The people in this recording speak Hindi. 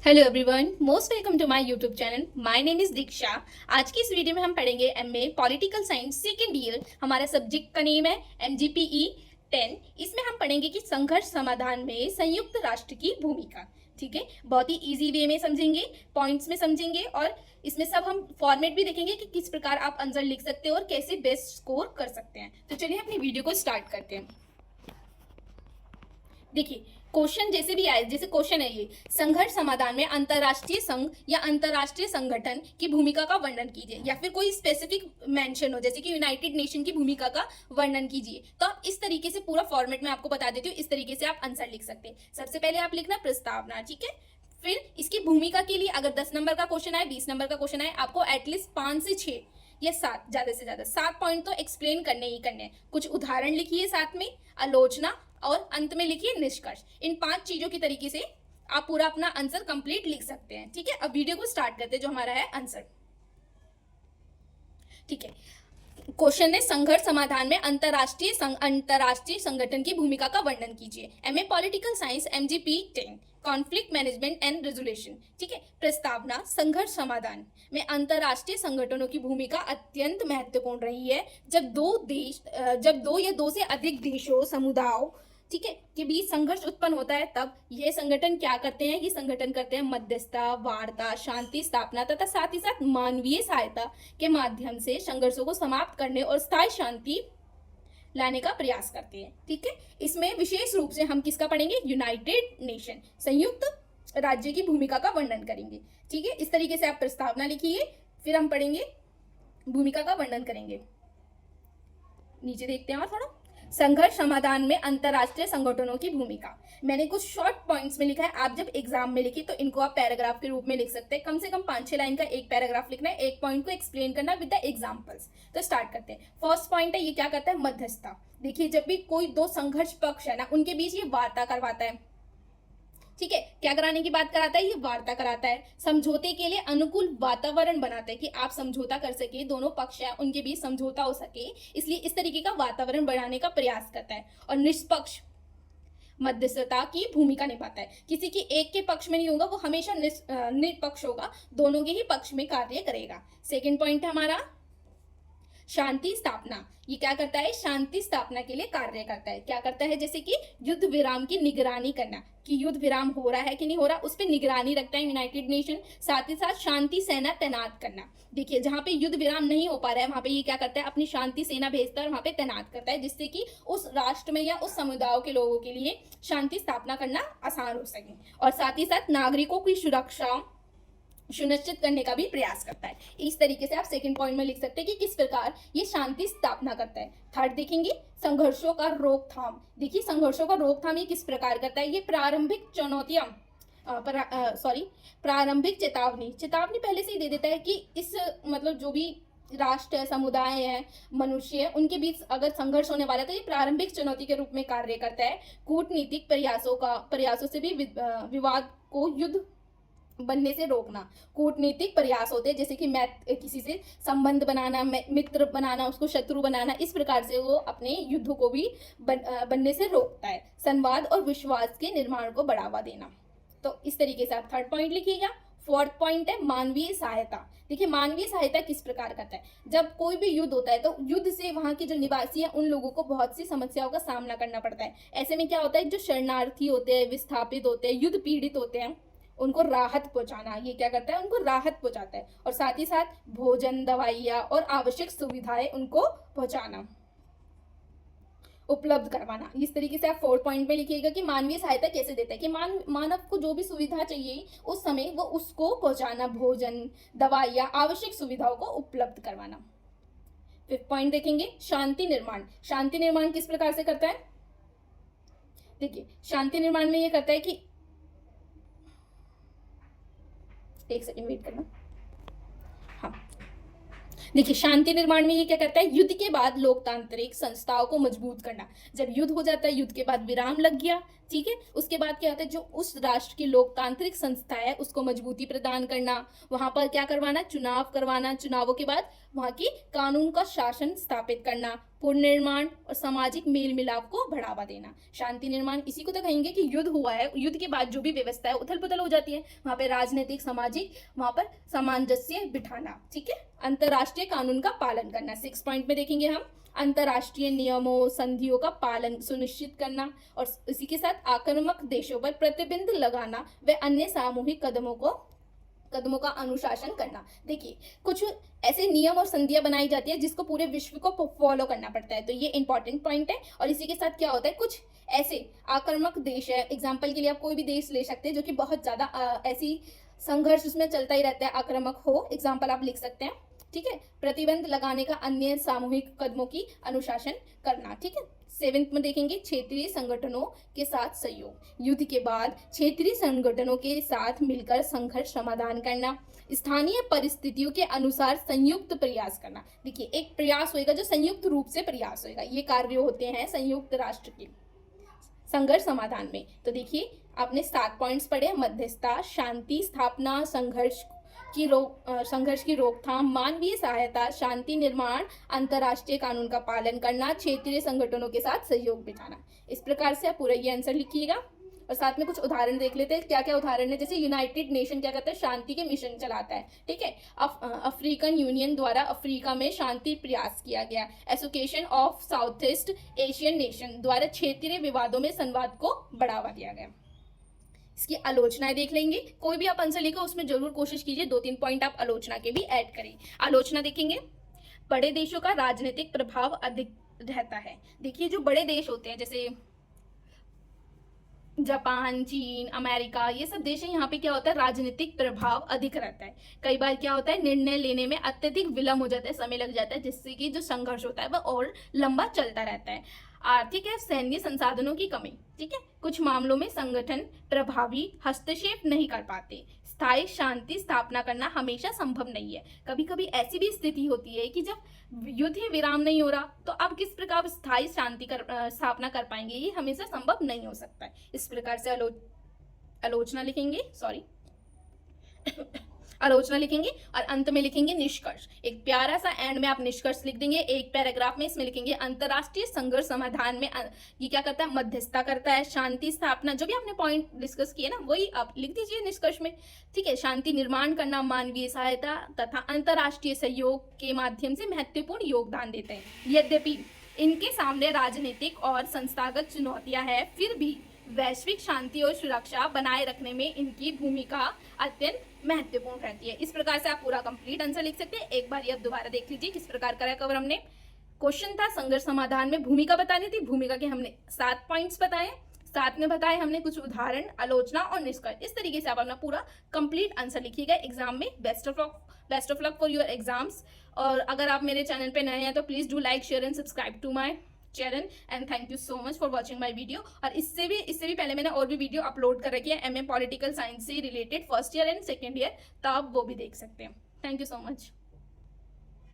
Hello everyone, most welcome to my YouTube channel. My name is Diksha. आज की इस वीडियो में हम पढ़ेंगे MA political science second year. हमारा सब्जेक्ट का नेम है एमजीपीई 10। इसमें हम पढ़ेंगे कि संघर्ष समाधान में संयुक्त राष्ट्र की भूमिका। ठीक है, बहुत ही इजी वे में समझेंगे, पॉइंट्स में समझेंगे और इसमें सब हम फॉर्मेट भी देखेंगे कि किस प्रकार आप आंसर लिख सकते हो और कैसे बेस्ट स्कोर कर सकते हैं। तो चलिए अपनी वीडियो को स्टार्ट करते हैं। देखिए, क्वेश्चन जैसे भी आए, जैसे क्वेश्चन है ये, संघर्ष समाधान में अंतरराष्ट्रीय संघ या अंतरराष्ट्रीय संगठन की भूमिका का वर्णन कीजिए, या फिर कोई स्पेसिफिक मेंशन हो जैसे कि यूनाइटेड नेशन की भूमिका का वर्णन कीजिए। तो आप इस तरीके से पूरा फॉर्मेट में आपको बता देती हूँ, इस तरीके से आप आंसर लिख सकते हैं। सबसे पहले आप लिखना प्रस्तावना, ठीक है। फिर इसकी भूमिका के लिए अगर 10 नंबर का क्वेश्चन आए, 20 नंबर का क्वेश्चन आए, आपको एटलीस्ट 5 से 6 या 7, ज्यादा से ज्यादा 7 पॉइंट तो एक्सप्लेन करने ही करने हैं। कुछ उदाहरण लिखिए, साथ में आलोचना और अंत में लिखिए निष्कर्ष। इन 5 चीजों की तरीके से आप पूरा अपना आंसर कंप्लीट लिख सकते हैं। ठीक है, अब वीडियो को स्टार्ट करते हैं, जो हमारा है आंसर। ठीक है, क्वेश्चन है संघर्ष समाधान में अंतरराष्ट्रीय संगठन की भूमिका का वर्णन कीजिए। MA political science MGP 10, conflict management and resolution. ठीक है, प्रस्तावना, संघर्ष समाधान में अंतरराष्ट्रीय संगठनों की भूमिका अत्यंत महत्वपूर्ण रही है। जब दो या दो से अधिक देशों, समुदायों, ठीक है, के बीच संघर्ष उत्पन्न होता है, तब यह संगठन क्या करते हैं? ये संगठन करते हैं मध्यस्थता, वार्ता, शांति स्थापना तथा साथ ही साथ मानवीय सहायता के माध्यम से संघर्षों को समाप्त करने और स्थायी शांति लाने का प्रयास करते हैं। ठीक है, इसमें विशेष रूप से हम किसका पढ़ेंगे? यूनाइटेड नेशन, संयुक्त राज्य की भूमिका का वर्णन करेंगे। ठीक है, इस तरीके से आप प्रस्तावना लिखिए, फिर हम पढ़ेंगे भूमिका का वर्णन करेंगे। नीचे देखते हैं और थोड़ा, संघर्ष समाधान में अंतरराष्ट्रीय संगठनों की भूमिका। मैंने कुछ शॉर्ट पॉइंट्स में लिखा है, आप जब एग्जाम में लिखिए तो इनको आप पैराग्राफ के रूप में लिख सकते हैं। कम से कम 5-6 लाइन का एक पैराग्राफ लिखना है, एक पॉइंट को एक्सप्लेन करना विद द एग्जांपल्स। तो स्टार्ट करते हैं। फर्स्ट पॉइंट है, ये क्या करता है? मध्यस्थता। देखिए, जब भी कोई दो संघर्ष पक्ष है ना, उनके बीच ये वार्ता करवाता है। ठीक है, क्या कराने की बात कराता है? ये वार्ता कराता है, समझौते के लिए अनुकूल वातावरण बनाता है कि आप समझौता कर सके, दोनों पक्ष है उनके बीच समझौता हो सके, इसलिए इस तरीके का वातावरण बनाने का प्रयास करता है। और निष्पक्ष मध्यस्थता की भूमिका निभाता है, किसी की एक के पक्ष में नहीं होगा, वो हमेशा निष्पक्ष होगा, दोनों के ही पक्ष में कार्य करेगा। सेकेंड पॉइंट है हमारा शांति स्थापना। ये क्या करता है? शांति स्थापना के लिए कार्य करता है। क्या करता है? जैसे कि युद्ध विराम की निगरानी करना, कि युद्ध विराम हो रहा है कि नहीं हो रहा, उस पर निगरानी रखता है यूनाइटेड नेशन। साथ ही साथ शांति सेना तैनात करना। देखिए, जहां पे युद्ध विराम नहीं हो पा रहा है, वहां पे ये क्या करता है? अपनी शांति सेना भेजता है और वहां पे तैनात करता है, जिससे कि उस राष्ट्र में या उस समुदाय के लोगों के लिए शांति स्थापना करना आसान हो सके। और साथ ही साथ नागरिकों की सुरक्षा सुनिश्चित करने का भी प्रयास करता है। इस तरीके से आप सेकंड पॉइंट में लिख सकते हैं कि किस प्रकार ये शांति स्थापना करता है। थर्ड देखेंगे, संघर्षों का रोकथाम। देखिए, संघर्षों का रोकथाम ये किस प्रकार करता है? ये प्रारंभिक चुनौतियां प्रारंभिक चेतावनी पहले से ही दे देता है कि इस मतलब जो भी राष्ट्र है, समुदाय है, मनुष्य है, उनके बीच अगर संघर्ष होने वाला है तो ये प्रारंभिक चुनौती के रूप में कार्य करता है। कूटनीतिक प्रयासों से भी विवाद को युद्ध बनने से रोकना। कूटनीतिक प्रयास होते हैं, जैसे कि किसी से संबंध बनाना, मित्र बनाना, उसको शत्रु बनाना, इस प्रकार से वो अपने युद्ध को भी बनने से रोकता है। संवाद और विश्वास के निर्माण को बढ़ावा देना। तो इस तरीके से आप थर्ड पॉइंट लिखिएगा। फोर्थ पॉइंट है मानवीय सहायता। देखिए, मानवीय सहायता किस प्रकार करता है? जब कोई भी युद्ध होता है तो युद्ध से वहां के जो निवासी हैं, उन लोगों को बहुत सी समस्याओं का सामना करना पड़ता है। ऐसे में क्या होता है? जो शरणार्थी होते हैं, विस्थापित होते हैं, युद्ध पीड़ित होते हैं, उनको राहत पहुंचाना। ये क्या करता है? उनको राहत पहुंचाता है। और साथ ही साथ भोजन, दवाइयाँ और आवश्यक सुविधाएं उनको पहुंचाना, उपलब्ध करवाना। इस तरीके से आप फोर्थ पॉइंट में लिखिएगा कि मानवीय सहायता कैसे देता है, कि मानव को जो भी सुविधा चाहिए उस समय वो उसको पहुंचाना, भोजन, दवाइयाँ, आवश्यक सुविधाओं को उपलब्ध करवाना। फिफ्थ पॉइंट देखेंगे, शांति निर्माण। शांति निर्माण किस प्रकार से करता है? देखिए, शांति निर्माण में ये करता है कि, एक सेकंड वेट करना। हाँ, देखिए, शांति निर्माण में ये क्या करता है? युद्ध के बाद लोकतांत्रिक संस्थाओं को मजबूत करना। जब युद्ध हो जाता है, युद्ध के बाद विराम लग गया, ठीक है, उसके बाद क्या होता है? जो उस राष्ट्र की लोकतांत्रिक संस्था है उसको मजबूती प्रदान करना, वहां पर क्या करवाना? चुनाव करवाना, चुनावों के बाद वहां की कानून का शासन स्थापित करना, पुनर्निर्माण और सामाजिक मेल मिलाप को बढ़ावा देना। शांति निर्माण इसी को तो कहेंगे कि युद्ध हुआ है, युद्ध के बाद जो भी व्यवस्था है उथल पुथल हो जाती है, वहां पे राजनीतिक सामाजिक वहां पर सामंजस्य बिठाना। ठीक है, अंतर्राष्ट्रीय कानून का पालन करना। 6 पॉइंट में देखेंगे हम, अंतर्राष्ट्रीय नियमों संधियों का पालन सुनिश्चित करना, और इसी के साथ आक्रामक देशों पर प्रतिबंध लगाना व अन्य सामूहिक कदमों का अनुशासन करना। देखिए, कुछ ऐसे नियम और संधियां बनाई जाती है जिसको पूरे विश्व को फॉलो करना पड़ता है, तो ये इंपॉर्टेंट पॉइंट है। और इसी के साथ क्या होता है, कुछ ऐसे आक्रामक देश है, एग्जाम्पल के लिए आप कोई भी देश ले सकते हैं जो कि बहुत ज्यादा ऐसी संघर्ष उसमें चलता ही रहता है, आक्रामक हो, एग्जाम्पल आप लिख सकते हैं। ठीक है, प्रतिबंध लगाने का अन्य सामूहिक कदमों की अनुशासन करना। ठीक है, 7 में देखेंगे क्षेत्रीय संगठनों के साथ सहयोग। युद्ध के बाद क्षेत्रीय संगठनों के साथ मिलकर संघर्ष समाधान करना, स्थानीय परिस्थितियों के अनुसार संयुक्त प्रयास करना। देखिए, एक प्रयास होएगा जो संयुक्त रूप से प्रयास होएगा, ये कार्य होते हैं संयुक्त राष्ट्र के संघर्ष समाधान में। तो देखिए, आपने 7 पॉइंट्स पढ़े, मध्यस्थता, शांति स्थापना, संघर्ष की रोकथाम, मानवीय सहायता, शांति निर्माण, अंतर्राष्ट्रीय कानून का पालन करना, क्षेत्रीय संगठनों के साथ सहयोग बिठाना। इस प्रकार से आप पूरा ये आंसर लिखिएगा। और साथ में कुछ उदाहरण देख लेते हैं, क्या क्या उदाहरण है। जैसे यूनाइटेड नेशन क्या करता है, शांति के मिशन चलाता है। ठीक है, अफ्रीकन यूनियन द्वारा अफ्रीका में शांति प्रयास किया गया। Association of south east Asian nation द्वारा क्षेत्रीय विवादों में संवाद को बढ़ावा दिया गया। इसकी आलोचनाएं देख लेंगे, कोई भी आप आंसर लिखो उसमें जरूर कोशिश कीजिए 2-3 पॉइंट आप आलोचना के भी ऐड करें। आलोचना देखेंगे, बड़े देशों का राजनीतिक प्रभाव अधिक रहता है। देखिए, जो बड़े देश होते हैं जैसे जापान, चीन, अमेरिका, ये सब देश है, यहाँ पे क्या होता है, राजनीतिक प्रभाव अधिक रहता है। कई बार क्या होता है, निर्णय लेने में अत्यधिक विलंब हो जाता है, समय लग जाता है, जिससे कि जो संघर्ष होता है वह और लंबा चलता रहता है। आर्थिक या सैन्य संसाधनों की कमी। ठीक है, कुछ मामलों में संगठन प्रभावी हस्तक्षेप नहीं कर पाते। स्थायी शांति स्थापना करना हमेशा संभव नहीं है। कभी कभी ऐसी भी स्थिति होती है कि जब युद्ध ही विराम नहीं हो रहा, तो आप किस प्रकार स्थायी शांति स्थापना कर पाएंगे, ये हमेशा संभव नहीं हो सकता है। इस प्रकार से आलोचना लिखेंगे, आलोचना लिखेंगे, और अंत में लिखेंगे निष्कर्ष। एक प्यारा सा एंड में आप निष्कर्ष लिख देंगे एक पैराग्राफ में। इसमें लिखेंगे अंतरराष्ट्रीय संघर्ष समाधान में ये क्या करता है, मध्यस्थता करता है, शांति स्थापना, जो भी आपने पॉइंट डिस्कस किए ना वही आप लिख दीजिए निष्कर्ष में। ठीक है, शांति निर्माण करना, मानवीय सहायता तथा अंतरराष्ट्रीय सहयोग के माध्यम से महत्वपूर्ण योगदान देते हैं। यद्यपि इनके सामने राजनीतिक और संस्थागत चुनौतियां हैं, फिर भी वैश्विक शांति और सुरक्षा बनाए रखने में इनकी भूमिका अत्यंत महत्वपूर्ण रहती है। इस प्रकार से आप पूरा कंप्लीट आंसर लिख सकते हैं। एक बार ये आप दोबारा देख लीजिए किस प्रकार करा कवर हमने। क्वेश्चन था संघर्ष समाधान में भूमिका बतानी थी, भूमिका के हमने 7 पॉइंट्स बताए, साथ में बताए हमने कुछ उदाहरण, आलोचना और निष्कर्ष। इस तरीके से आप अपना पूरा कंप्लीट आंसर लिखिएगा एग्जाम में। Best of luck for your exams. और अगर आप मेरे चैनल पे नए हैं तो please do like, share and subscribe to my channel and thank you so much for watching my video. और इससे भी पहले मैंने और भी वीडियो अपलोड कर रखी है एमए पॉलिटिकल साइंस से related, first year and second year, तो आप वो भी देख सकते हैं। Thank you so much.